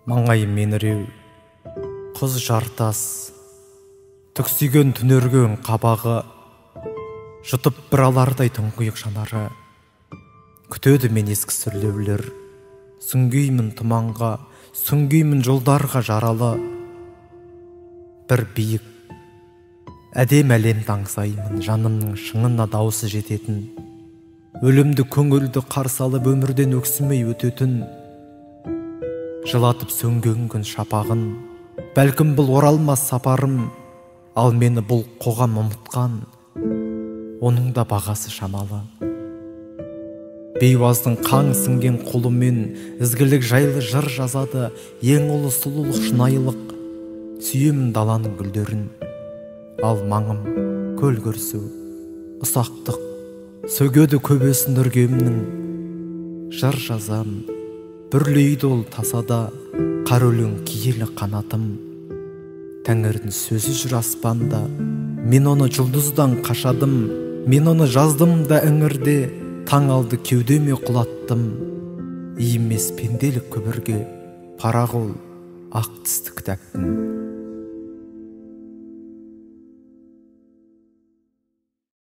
Маңайым меніреу, құз жартас, түксиген түнерген қабағы, жұтып бір алардай тұңғиық жанары. Күтеді мен ескі сүрлеулер, сүңгеймін тұманға, сүңгеймін жолдарға жаралы. Бір биік, әдем әлемді аңсаймын, жанымның шыңына дауысы жететін. Өлімді көңілді қарсы алып өмірден өксімей өтетін. Жылатып сөнген күн шапағын, бәлкім бұл оралмас сапарым, ал мені бұл қоғам ұмытқан, оның да бағасы шамалы. Бейуаздың қан сіңген қолымен ізгілік жайлы жыр жазады, ең ұлы сұлулық шынайылық. Сүйемін даланың гүлдерін, ал маңым көл көрсу, ұсақтық, сөгеді көбесін үргемнің. Жыр жазам, бүрлейді ол тасада, қар өлең киелі қанатым. Тәңірдің сөзі жүр аспанда, мен оны жұлдыздан қашадым, мен оны жаздым да іңірде, таң алды кеудеме құлаттым. Иімес пенделік көбірге, пара қол ақ тісті кітаптың.